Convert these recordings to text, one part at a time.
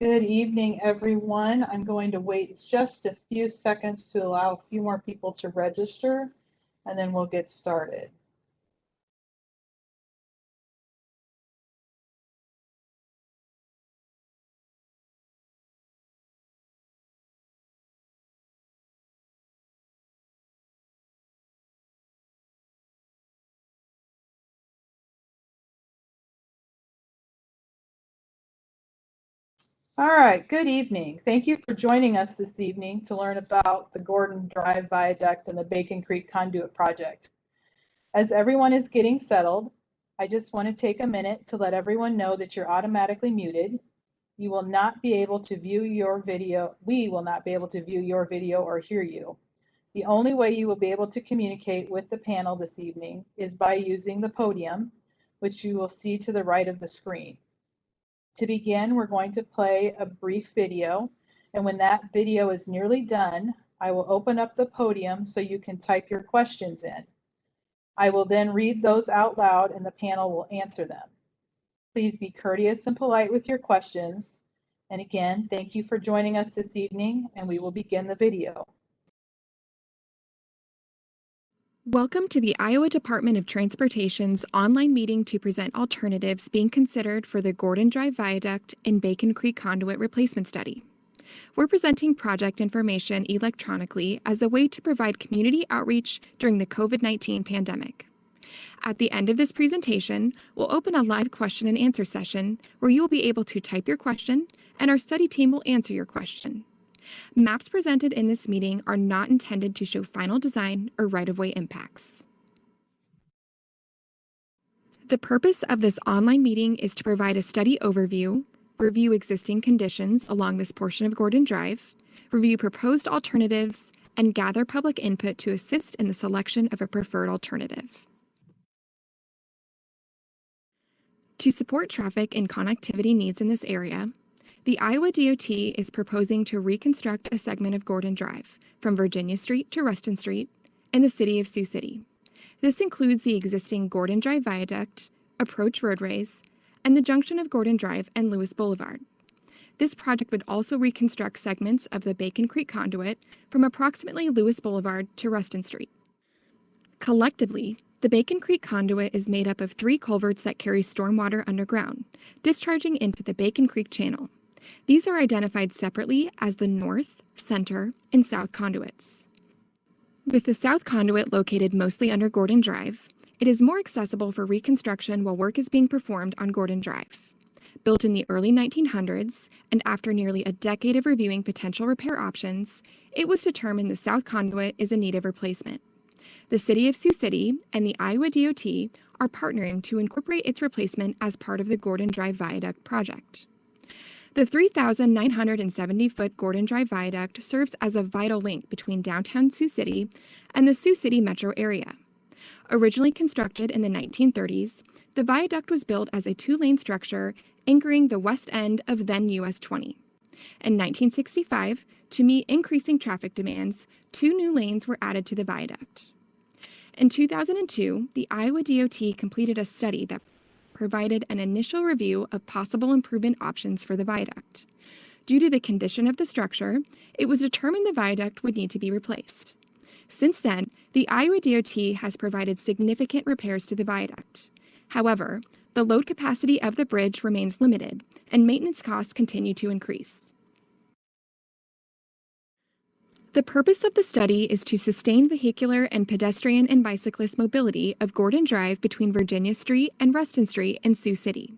Good evening, everyone. I'm going to wait just a few seconds to allow a few more people to register, and then we'll get started. All right, good evening. Thank you for joining us this evening to learn about the Gordon Drive Viaduct and the Bacon Creek Conduit project. As everyone is getting settled, I just want to take a minute to let everyone know that you're automatically muted. You will not be able to view your video. We will not be able to view your video or hear you. The only way you will be able to communicate with the panel this evening is by using the podium, which you will see to the right of the screen. To begin, we're going to play a brief video, and when that video is nearly done, I will open up the podium so you can type your questions in. I will then read those out loud and the panel will answer them. Please be courteous and polite with your questions. And again, thank you for joining us this evening, and we will begin the video. Welcome to the Iowa Department of Transportation's online meeting to present alternatives being considered for the Gordon Drive Viaduct and Bacon Creek Conduit Replacement Study. We're presenting project information electronically as a way to provide community outreach during the COVID-19 pandemic. At the end of this presentation, we'll open a live question and answer session where you will be able to type your question and our study team will answer your question. Maps presented in this meeting are not intended to show final design or right-of-way impacts. The purpose of this online meeting is to provide a study overview, review existing conditions along this portion of Gordon Drive, review proposed alternatives, and gather public input to assist in the selection of a preferred alternative. To support traffic and connectivity needs in this area, the Iowa DOT is proposing to reconstruct a segment of Gordon Drive from Virginia Street to Ruston Street in the city of Sioux City. This includes the existing Gordon Drive Viaduct, approach roadways, and the junction of Gordon Drive and Lewis Boulevard. This project would also reconstruct segments of the Bacon Creek Conduit from approximately Lewis Boulevard to Ruston Street. Collectively, the Bacon Creek Conduit is made up of 3 culverts that carry stormwater underground, discharging into the Bacon Creek Channel. These are identified separately as the North, Center, and South conduits. With the South conduit located mostly under Gordon Drive, it is more accessible for reconstruction while work is being performed on Gordon Drive. Built in the early 1900s, and after nearly a decade of reviewing potential repair options, it was determined the South conduit is in need of replacement. The City of Sioux City and the Iowa DOT are partnering to incorporate its replacement as part of the Gordon Drive Viaduct project. The 3,970-foot Gordon Drive Viaduct serves as a vital link between downtown Sioux City and the Sioux City metro area. Originally constructed in the 1930s, the viaduct was built as a 2-lane structure anchoring the west end of then US 20. In 1965, to meet increasing traffic demands, 2 new lanes were added to the viaduct. In 2002, the Iowa DOT completed a study that provided an initial review of possible improvement options for the viaduct. Due to the condition of the structure, it was determined the viaduct would need to be replaced. Since then, the Iowa DOT has provided significant repairs to the viaduct. However, the load capacity of the bridge remains limited, and maintenance costs continue to increase. The purpose of the study is to sustain vehicular and pedestrian and bicyclist mobility of Gordon Drive between Virginia Street and Ruston Street in Sioux City.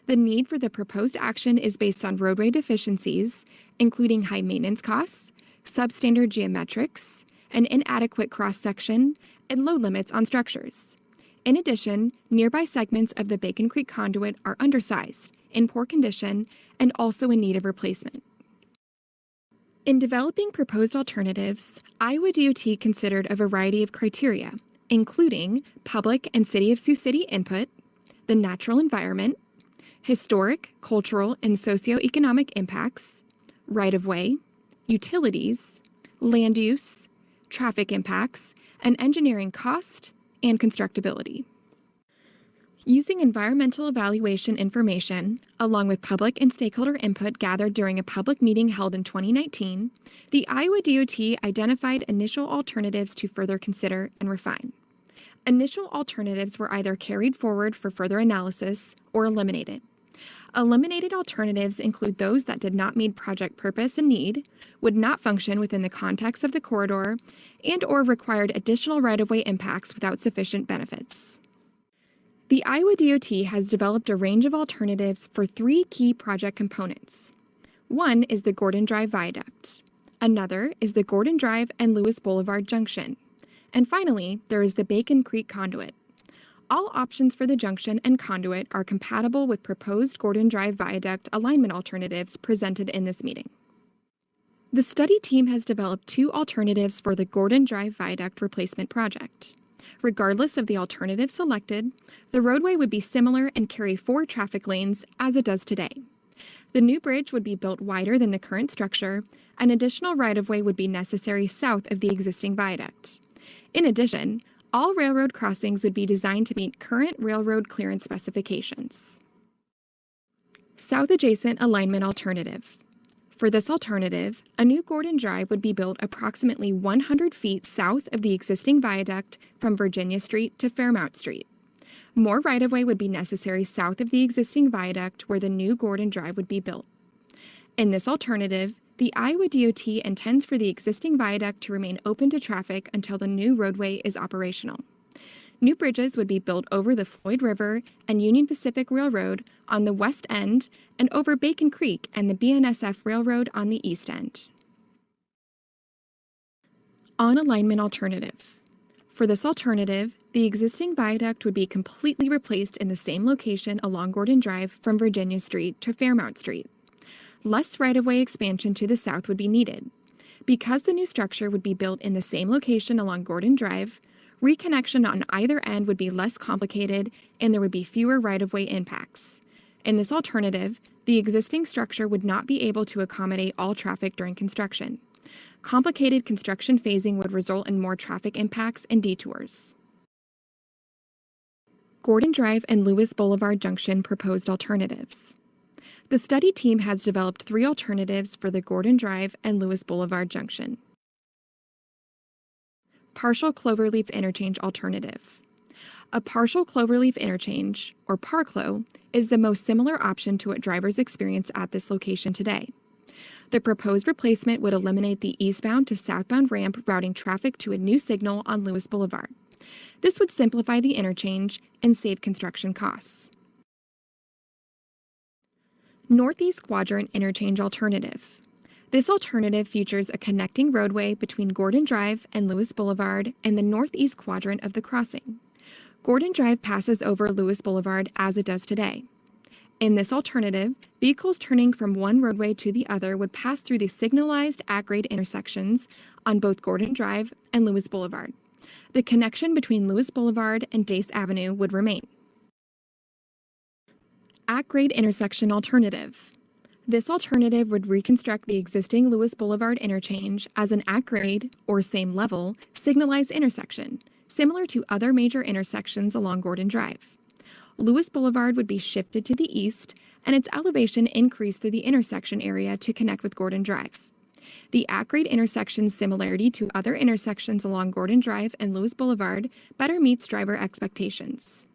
The need for the proposed action is based on roadway deficiencies, including high maintenance costs, substandard geometrics, an inadequate cross-section, and load limits on structures. In addition, nearby segments of the Bacon Creek Conduit are undersized, in poor condition, and also in need of replacement. In developing proposed alternatives, Iowa DOT considered a variety of criteria, including public and City of Sioux City input, the natural environment, historic, cultural, and socioeconomic impacts, right-of-way, utilities, land use, traffic impacts, and engineering cost and constructability. Using environmental evaluation information, along with public and stakeholder input gathered during a public meeting held in 2019, the Iowa DOT identified initial alternatives to further consider and refine. Initial alternatives were either carried forward for further analysis or eliminated. Eliminated alternatives include those that did not meet project purpose and need, would not function within the context of the corridor, and/or required additional right-of-way impacts without sufficient benefits. The Iowa DOT has developed a range of alternatives for three key project components. One is the Gordon Drive Viaduct. Another is the Gordon Drive and Lewis Boulevard Junction. And finally, there is the Bacon Creek Conduit. All options for the junction and conduit are compatible with proposed Gordon Drive Viaduct alignment alternatives presented in this meeting. The study team has developed two alternatives for the Gordon Drive Viaduct replacement project. Regardless of the alternative selected, the roadway would be similar and carry 4 traffic lanes as it does today. The new bridge would be built wider than the current structure, and additional right-of-way would be necessary south of the existing viaduct. In addition, all railroad crossings would be designed to meet current railroad clearance specifications. South adjacent alignment alternative. For this alternative, a new Gordon Drive would be built approximately 100 feet south of the existing viaduct from Virginia Street to Fairmount Street. More right-of-way would be necessary south of the existing viaduct where the new Gordon Drive would be built. In this alternative, the Iowa DOT intends for the existing viaduct to remain open to traffic until the new roadway is operational. New bridges would be built over the Floyd River and Union Pacific Railroad on the west end and over Bacon Creek and the BNSF Railroad on the east end. On alignment alternative. For this alternative, the existing viaduct would be completely replaced in the same location along Gordon Drive from Virginia Street to Fairmount Street. Less right-of-way expansion to the south would be needed. Because the new structure would be built in the same location along Gordon Drive, reconnection on either end would be less complicated and there would be fewer right-of-way impacts. In this alternative, the existing structure would not be able to accommodate all traffic during construction. Complicated construction phasing would result in more traffic impacts and detours. Gordon Drive and Lewis Boulevard Junction proposed alternatives. The study team has developed 3 alternatives for the Gordon Drive and Lewis Boulevard Junction. Partial Cloverleaf Interchange Alternative. A partial cloverleaf interchange, or PARCLO, is the most similar option to what drivers experience at this location today. The proposed replacement would eliminate the eastbound to southbound ramp routing traffic to a new signal on Lewis Boulevard. This would simplify the interchange and save construction costs. Northeast Quadrant Interchange Alternative. This alternative features a connecting roadway between Gordon Drive and Lewis Boulevard and the northeast quadrant of the crossing. Gordon Drive passes over Lewis Boulevard as it does today. In this alternative, vehicles turning from one roadway to the other would pass through the signalized at-grade intersections on both Gordon Drive and Lewis Boulevard. The connection between Lewis Boulevard and Dace Avenue would remain. At-grade intersection alternative. This alternative would reconstruct the existing Lewis Boulevard interchange as an at-grade, or same level, signalized intersection, similar to other major intersections along Gordon Drive. Lewis Boulevard would be shifted to the east, and its elevation increased through the intersection area to connect with Gordon Drive. The at-grade intersection's similarity to other intersections along Gordon Drive and Lewis Boulevard better meets driver expectations.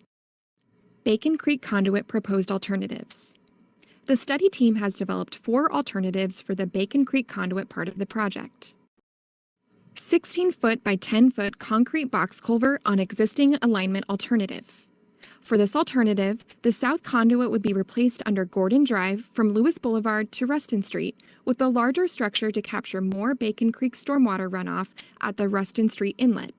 Bacon Creek Conduit proposed alternatives. The study team has developed 4 alternatives for the Bacon Creek Conduit part of the project. 16-foot by 10-foot concrete box culvert on existing alignment alternative. For this alternative, the south conduit would be replaced under Gordon Drive from Lewis Boulevard to Ruston Street with a larger structure to capture more Bacon Creek stormwater runoff at the Ruston Street inlet.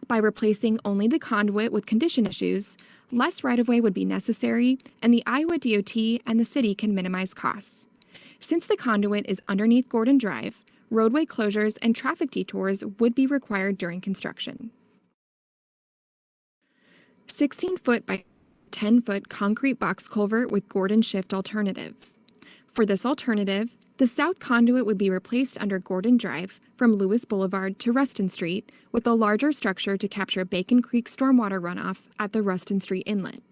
By replacing only the conduit with condition issues, less right-of-way would be necessary, and the Iowa DOT and the city can minimize costs. Since the conduit is underneath Gordon Drive, roadway closures and traffic detours would be required during construction. 16-foot by 10-foot concrete box culvert with Gordon shift alternative. For this alternative, the south conduit would be replaced under Gordon Drive from Lewis Boulevard to Ruston Street with a larger structure to capture Bacon Creek stormwater runoff at the Ruston Street inlet.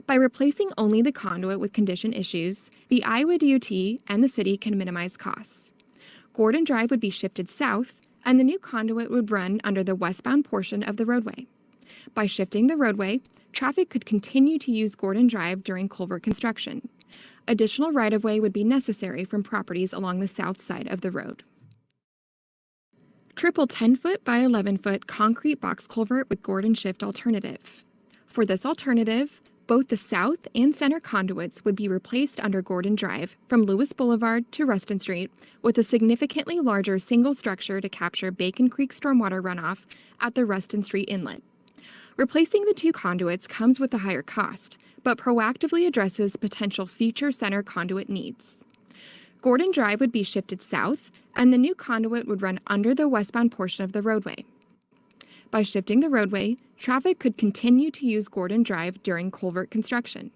By replacing only the conduit with condition issues, the Iowa DOT and the city can minimize costs. Gordon Drive would be shifted south, and the new conduit would run under the westbound portion of the roadway. By shifting the roadway, traffic could continue to use Gordon Drive during culvert construction. Additional right-of-way would be necessary from properties along the south side of the road. Triple 10-foot by 11-foot concrete box culvert with Gordon shift alternative. For this alternative, both the south and center conduits would be replaced under Gordon Drive from Lewis Boulevard to Ruston Street with a significantly larger single structure to capture Bacon Creek stormwater runoff at the Ruston Street inlet. Replacing the two conduits comes with a higher cost, but proactively addresses potential future center conduit needs. Gordon Drive would be shifted south, and the new conduit would run under the westbound portion of the roadway. By shifting the roadway, traffic could continue to use Gordon Drive during culvert construction.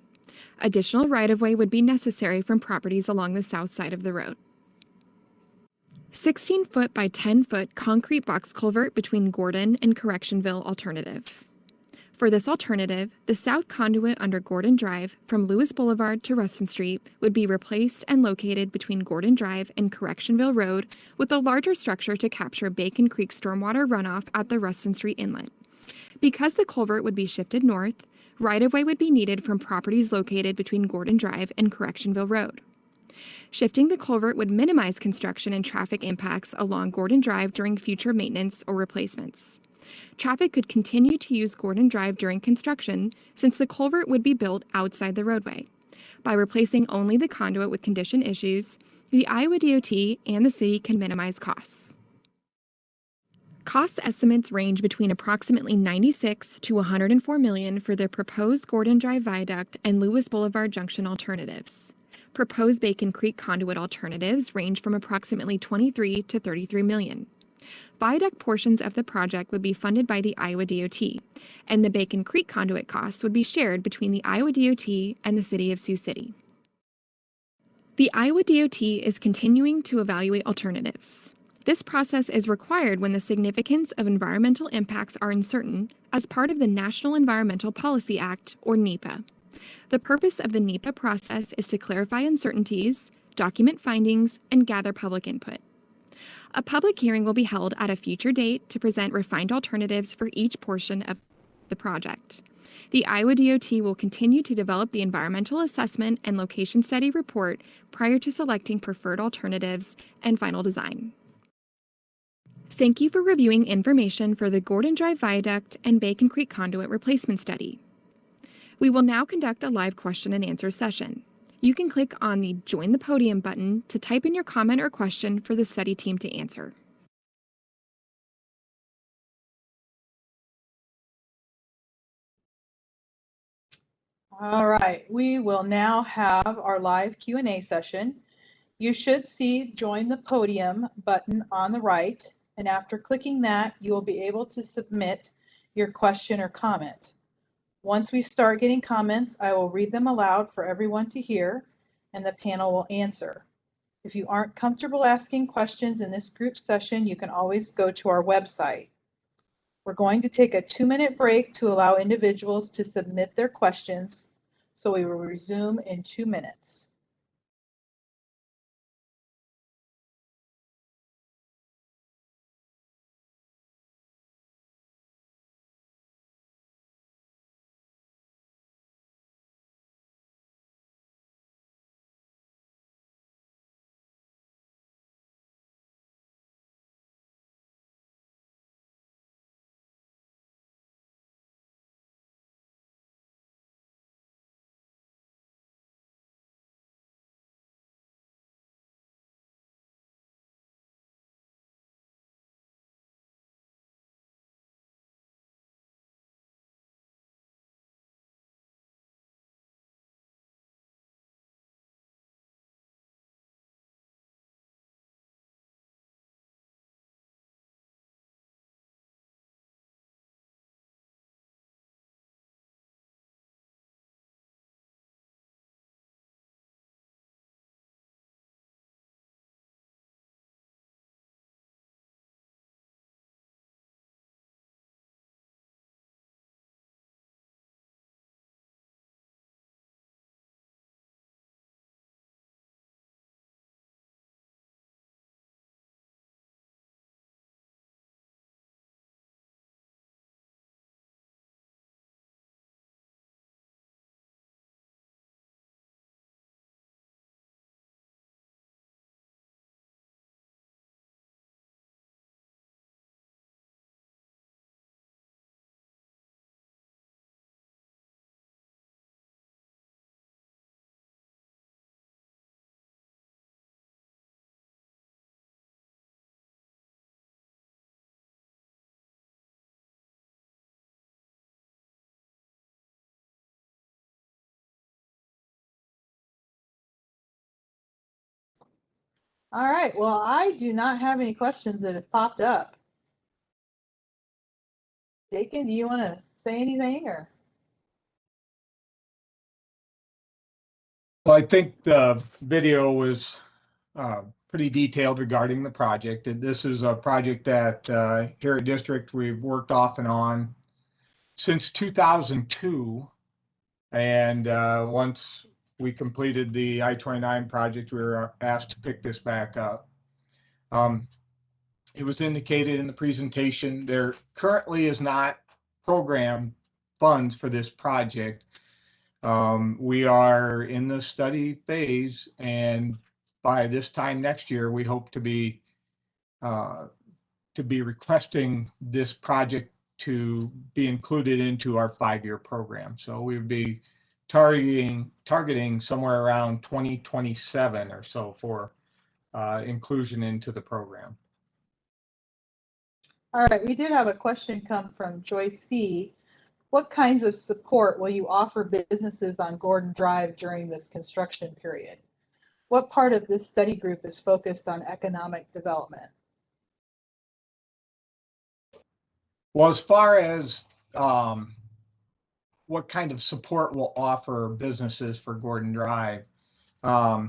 Additional right-of-way would be necessary from properties along the south side of the road. 16-foot by 10-foot concrete box culvert between Gordon and Correctionville alternative. For this alternative, the south conduit under Gordon Drive from Lewis Boulevard to Ruston Street would be replaced and located between Gordon Drive and Correctionville Road with a larger structure to capture Bacon Creek stormwater runoff at the Ruston Street inlet. Because the culvert would be shifted north, right-of-way would be needed from properties located between Gordon Drive and Correctionville Road. Shifting the culvert would minimize construction and traffic impacts along Gordon Drive during future maintenance or replacements. Traffic could continue to use Gordon Drive during construction since the culvert would be built outside the roadway. By replacing only the conduit with condition issues, the Iowa DOT and the city can minimize costs. Cost estimates range between approximately $96 to $104 million for the proposed Gordon Drive Viaduct and Lewis Boulevard Junction alternatives. Proposed Bacon Creek conduit alternatives range from approximately $23 to $33 million. Viaduct portions of the project would be funded by the Iowa DOT, and the Bacon Creek conduit costs would be shared between the Iowa DOT and the City of Sioux City. The Iowa DOT is continuing to evaluate alternatives. This process is required when the significance of environmental impacts are uncertain as part of the National Environmental Policy Act, or NEPA. The purpose of the NEPA process is to clarify uncertainties, document findings, and gather public input. A public hearing will be held at a future date to present refined alternatives for each portion of the project. The Iowa DOT will continue to develop the environmental assessment and location study report prior to selecting preferred alternatives and final design. Thank you for reviewing information for the Gordon Drive Viaduct and Bacon Creek Conduit Replacement Study. We will now conduct a live question and answer session. You can click on the Join the Podium button to type in your comment or question for the study team to answer. All right, we will now have our live Q&A session. You should see Join the Podium button on the right, and after clicking that, you will be able to submit your question or comment. Once we start getting comments, I will read them aloud for everyone to hear, and the panel will answer. If you aren't comfortable asking questions in this group session, you can always go to our website. We're going to take a 2-minute break to allow individuals to submit their questions, so we will resume in 2 minutes. All right, well, I do not have any questions that have popped up. Dakin, do you want to say anything or? Well, I think the video was pretty detailed regarding the project. And this is a project that here at District we've worked off and on since 2002. And once we completed the I-29 project, we were asked to pick this back up. It was indicated in the presentation there currently is not program funds for this project. We are in the study phase, and by this time next year, we hope to be requesting this project to be included into our 5-year program. So we would be targeting somewhere around 2027 or so for inclusion into the program. All right, we did have a question come from Joyce C. What kinds of support will you offer businesses on Gordon Drive during this construction period? What part of this study group is focused on economic development? Well, as far as what kind of support we'll offer businesses for Gordon Drive, right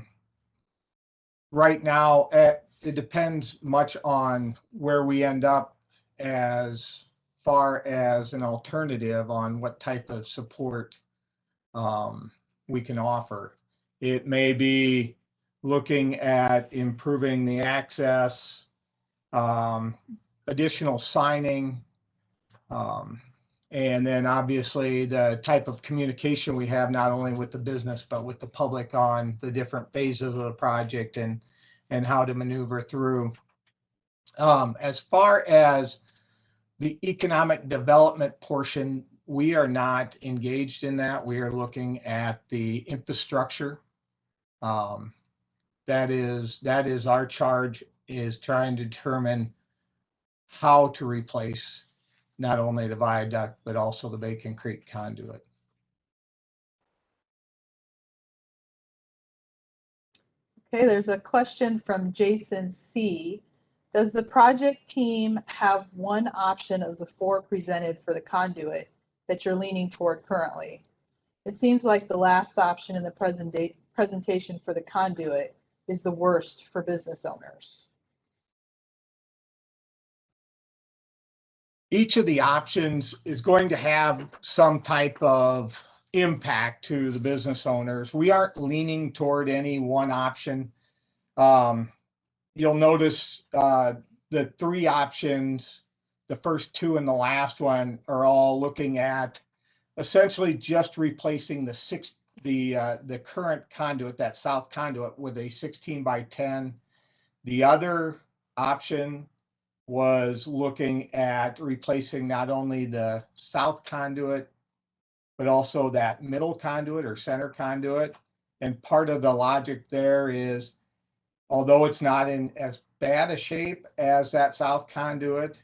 now it depends much on where we end up as far as an alternative on what type of support we can offer. It may be looking at improving the access, additional signing, and then obviously the type of communication we have not only with the business but with the public on the different phases of the project and how to maneuver through. As far as the economic development portion, we are not engaged in that. We are looking at the infrastructure. That is our charge, is trying to determine how to replace not only the viaduct, but also the Bacon Creek conduit. Okay, there's a question from Jason C. Does the project team have one option of the 4 presented for the conduit that you're leaning toward currently? It seems like the last option in the presentation for the conduit is the worst for business owners. Each of the options is going to have some type of impact to the business owners. We aren't leaning toward any one option. You'll notice the 3 options, the first 2 and the last one, are all looking at essentially just replacing the current conduit, that south conduit, with a 16 by 10. The other option was looking at replacing not only the south conduit, but also that middle conduit or center conduit. And part of the logic there is, although it's not in as bad a shape as that south conduit,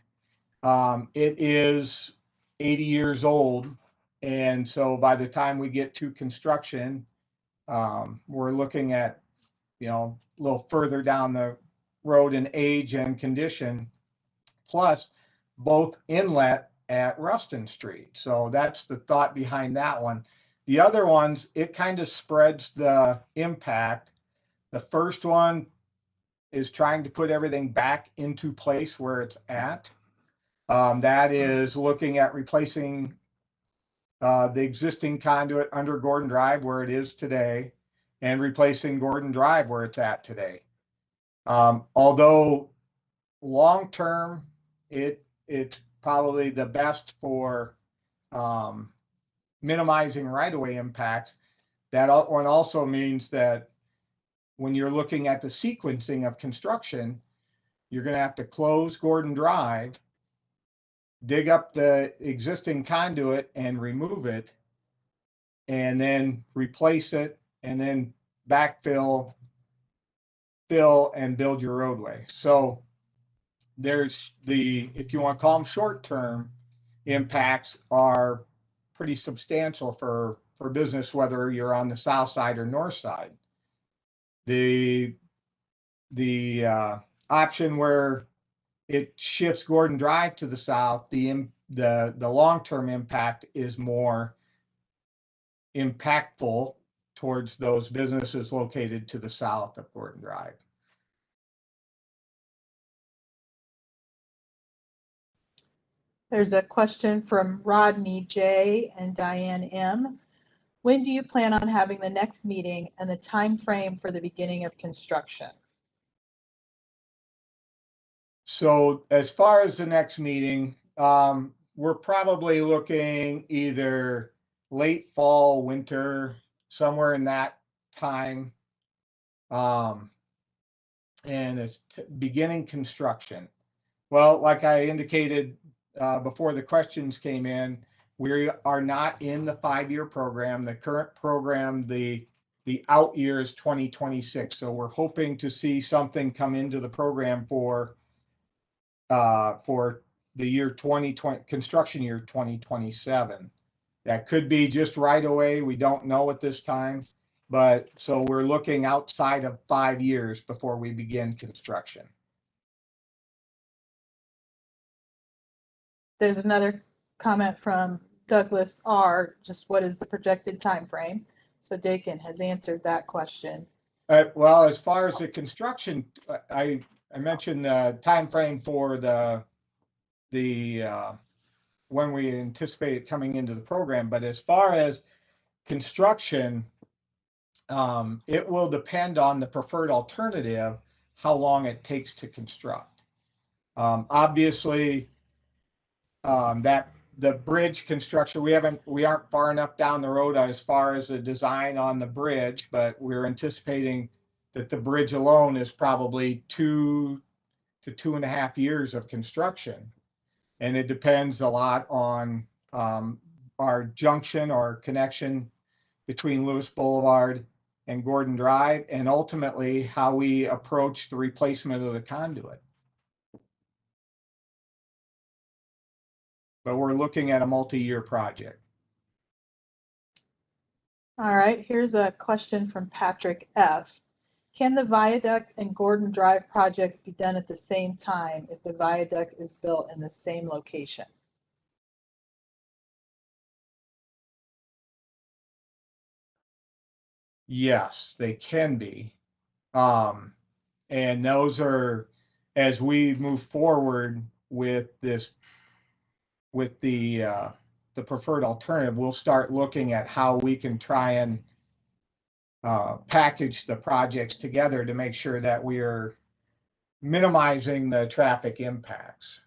it is 80 years old. And so by the time we get to construction, we're looking at, a little further down the road in age and condition, plus both inlet at Ruston Street. So that's the thought behind that one. The other ones, it kind of spreads the impact. The first one is trying to put everything back into place where it's at. That is looking at replacing the existing conduit under Gordon Drive where it is today and replacing Gordon Drive where it's at today. Although long-term, it's probably the best for minimizing right-of-way impacts. That one also means that when you're looking at the sequencing of construction, you're going to have to close Gordon Drive, dig up the existing conduit and remove it, and then replace it, and then backfill, fill, and build your roadway. So there's if you want to call them short-term impacts, are pretty substantial for business, whether you're on the south side or north side. The option where it shifts Gordon Drive to the south, the long-term impact is more impactful towards those businesses located to the south of Gordon Drive. There's a question from Rodney J. and Diane M. When do you plan on having the next meeting and the time frame for the beginning of construction? So as far as the next meeting, we're probably looking either late fall, winter, somewhere in that time. And it's beginning construction. Well, like I indicated before the questions came in, we are not in the 5-year program. The current program, the out year is 2026. So we're hoping to see something come into the program for the year 2020, construction year 2027. That could be just right away. We don't know at this time, but so we're looking outside of 5 years before we begin construction. There's another comment from Douglas R. Just what is the projected time frame? So Dakin has answered that question. Well, as far as the construction, I mentioned the time frame for the when we anticipate it coming into the program, but as far as construction, it will depend on the preferred alternative, how long it takes to construct. Obviously, that the bridge construction, we aren't far enough down the road as far as the design on the bridge, but we're anticipating that the bridge alone is probably 2 to 2.5 years of construction. And it depends a lot on our junction or connection between Lewis Boulevard and Gordon Drive, and ultimately how we approach the replacement of the conduit. But we're looking at a multi-year project. All right, here's a question from Patrick F. Can the Viaduct and Gordon Drive projects be done at the same time if the Viaduct is built in the same location? Yes, they can be. And those are, as we move forward with this, with the preferred alternative, we'll start looking at how we can try and package the projects together to make sure that we are minimizing the traffic impacts.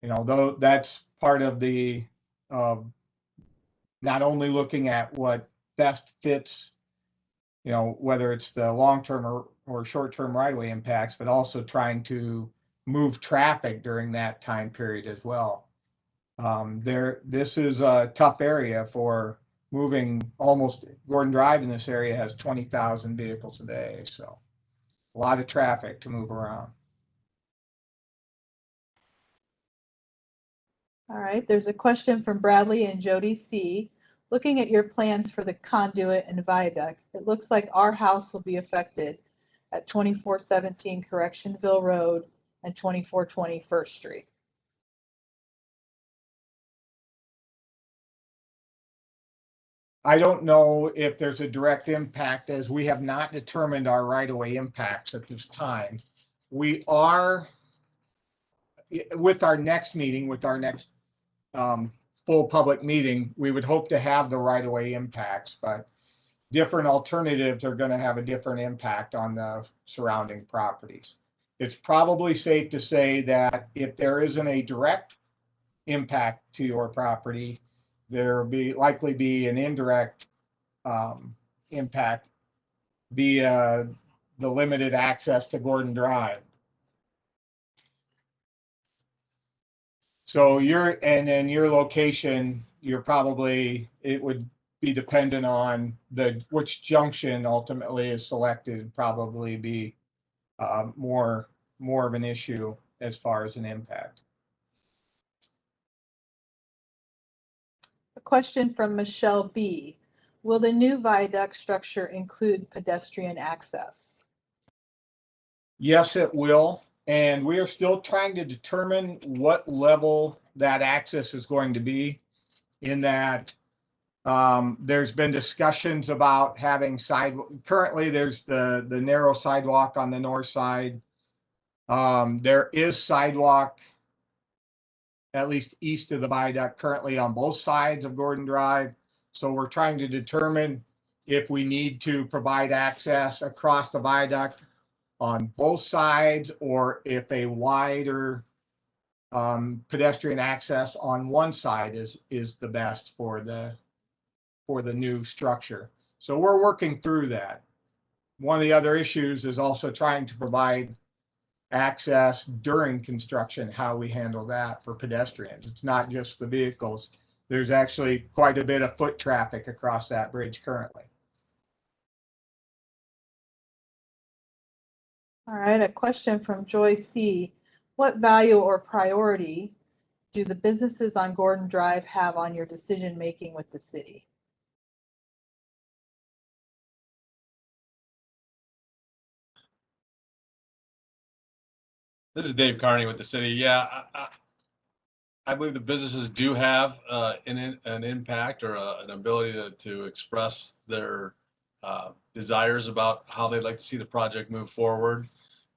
You know, though that's part of the not only looking at what best fits, you know, whether it's the long-term or short-term right-of-way impacts, but also trying to move traffic during that time period as well. This is a tough area for moving. Almost Gordon Drive in this area has 20,000 vehicles a day, so a lot of traffic to move around. All right, there's a question from Bradley and Jody C. Looking at your plans for the conduit and viaduct, it looks like our house will be affected at 2417 Correctionville Road and 2420 First Street. I don't know if there's a direct impact, as we have not determined our right-of-way impacts at this time. We are, with our next meeting, with our next full public meeting, we would hope to have the right-of-way impacts, but different alternatives are going to have a different impact on the surrounding properties. It's probably safe to say that if there isn't a direct impact to your property, there will likely be an indirect impact via the limited access to Gordon Drive. So then your location, you're probably, it would be dependent on which junction ultimately is selected, probably be more of an issue as far as an impact. A question from Michelle B. Will the new viaduct structure include pedestrian access? Yes, it will. And we are still trying to determine what level that access is going to be, in that there's been discussions about having currently there's the narrow sidewalk on the north side. There is sidewalk at least east of the viaduct currently on both sides of Gordon Drive. So we're trying to determine if we need to provide access across the viaduct on both sides, or if a wider pedestrian access on one side is the best for the new structure. So we're working through that. One of the other issues is also trying to provide access during construction, how we handle that for pedestrians. It's not just the vehicles. There's actually quite a bit of foot traffic across that bridge currently. All right, a question from Joy C. What value or priority do the businesses on Gordon Drive have on your decision making with the city? This is Dave Carney with the city. Yeah, I believe the businesses do have an impact or an ability to express their desires about how they'd like to see the project move forward.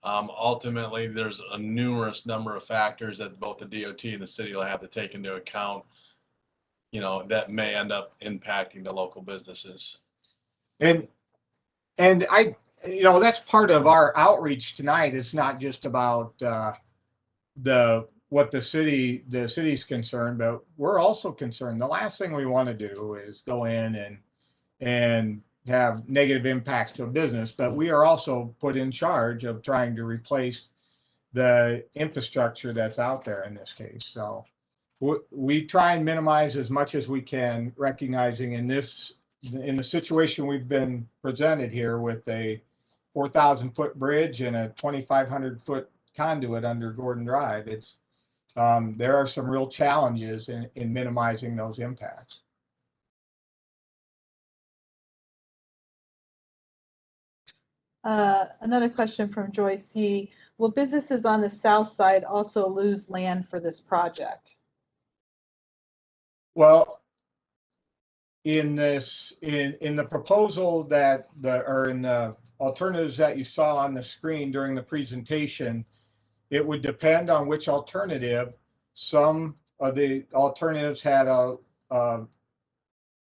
Ultimately, there's a numerous number of factors that both the DOT and the city will have to take into account, that may end up impacting the local businesses. And that's part of our outreach tonight. It's not just about what the city's concerned, but we're also concerned. The last thing we want to do is go in and have negative impacts to a business, but we are also put in charge of trying to replace the infrastructure that's out there in this case. So we try and minimize as much as we can, recognizing in the situation we've been presented here with a 4,000 foot bridge and a 2,500 foot conduit under Gordon Drive. There are some real challenges in minimizing those impacts. Another question from Joy C. Will businesses on the south side also lose land for this project? Well, in the proposal or in the alternatives that you saw on the screen during the presentation, it would depend on which alternative. Some of the alternatives had a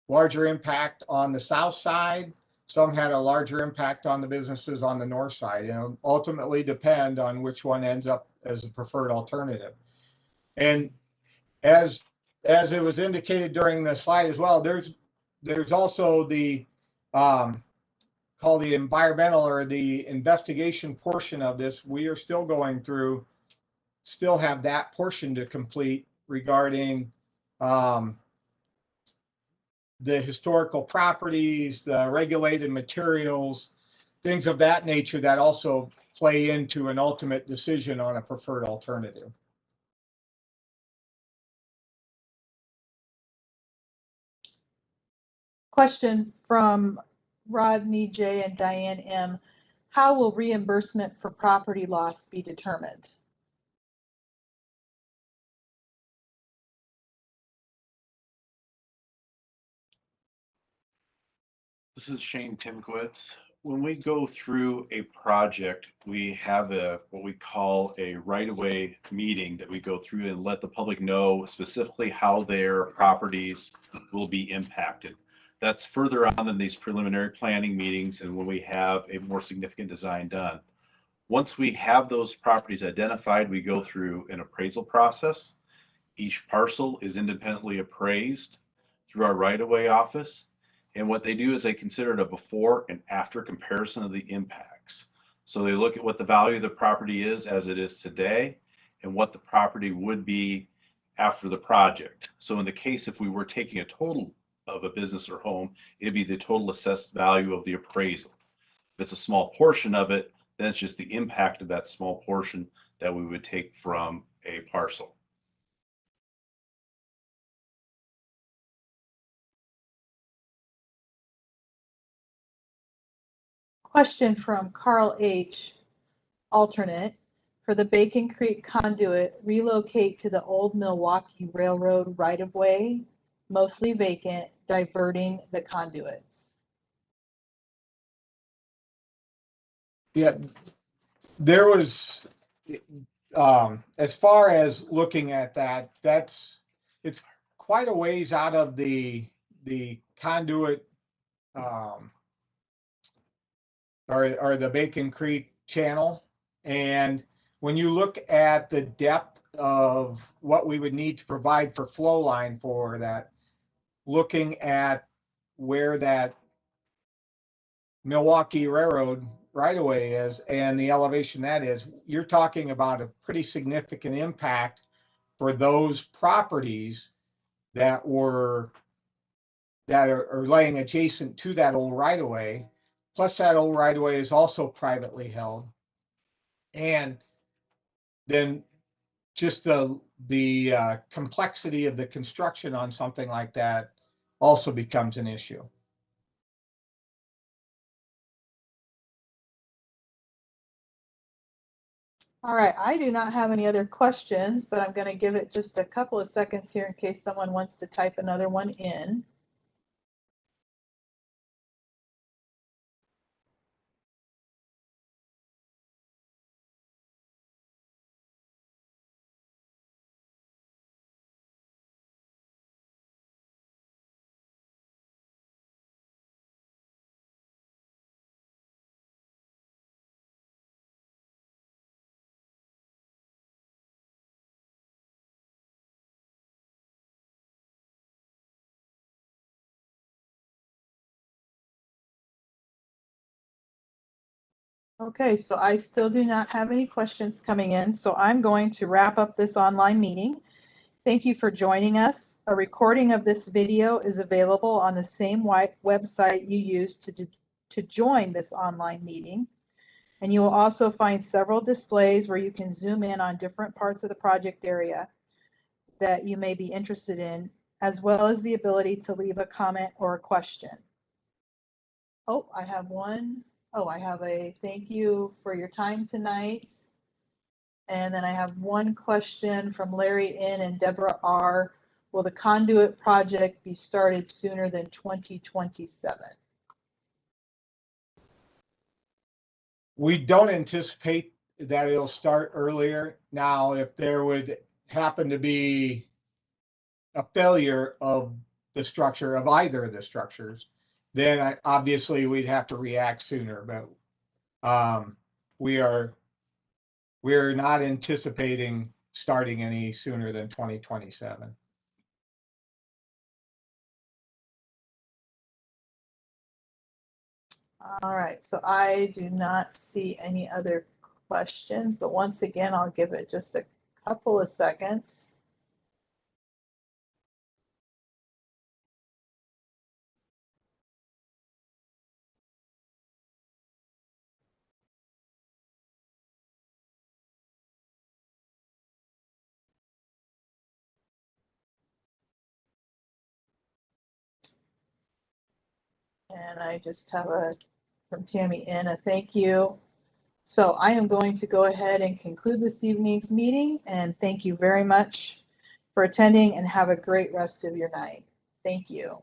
larger impact on the south side. Some had a larger impact on the businesses on the north side, and ultimately depend on which one ends up as a preferred alternative. And as it was indicated during the slide as well, there's also the called the environmental or the investigation portion of this. We are still going through, still have that portion to complete regarding the historical properties, the regulated materials, things of that nature that also play into an ultimate decision on a preferred alternative. Question from Rodney J. and Diane M. How will reimbursement for property loss be determined? This is Shane Timkowitz. When we go through a project, we have what we call a right-of-way meeting that we go through and let the public know specifically how their properties will be impacted. That's further on than these preliminary planning meetings and when we have a more significant design done. Once we have those properties identified, we go through an appraisal process. Each parcel is independently appraised through our right-of-way office. And what they do is they consider it a before and after comparison of the impacts. So they look at what the value of the property is as it is today and what the property would be after the project. So in the case, if we were taking a total of a business or home, it'd be the total assessed value of the appraisal. If it's a small portion of it, then it's just the impact of that small portion that we would take from a parcel. Question from Carl H. alternate for the Bacon Creek Conduit relocate to the old Milwaukee Railroad right-of-way, mostly vacant, diverting the conduits. Yeah, there was, as far as looking at that, it's quite a ways out of the conduit, or the Bacon Creek channel. And when you look at the depth of what we would need to provide for flow line for that, looking at where that Milwaukee Railroad right away is and the elevation that is, you're talking about a pretty significant impact for those properties that are laying adjacent to that old right of way. Plus, that old right of way is also privately held. And then just the complexity of the construction on something like that also becomes an issue. All right, I do not have any other questions, but I'm going to give it just a couple of seconds here in case someone wants to type another one in. Okay, so I still do not have any questions coming in, so I'm going to wrap up this online meeting. Thank you for joining us. A recording of this video is available on the same website you used to join this online meeting. And you will also find several displays where you can zoom in on different parts of the project area that you may be interested in, as well as the ability to leave a comment or a question. Oh, I have one. Oh, I have a thank you for your time tonight. And then I have one question from Larry N. and Deborah R. Will the conduit project be started sooner than 2027? We don't anticipate that it'll start earlier. Now, if there would happen to be a failure of the structure of either of the structures, then obviously we'd have to react sooner. But we're not anticipating starting any sooner than 2027. All right, so I do not see any other questions, but once again, I'll give it just a couple of seconds. And I just have from Tammy N, a thank you. So I am going to go ahead and conclude this evening's meeting, and thank you very much for attending, and have a great rest of your night. Thank you.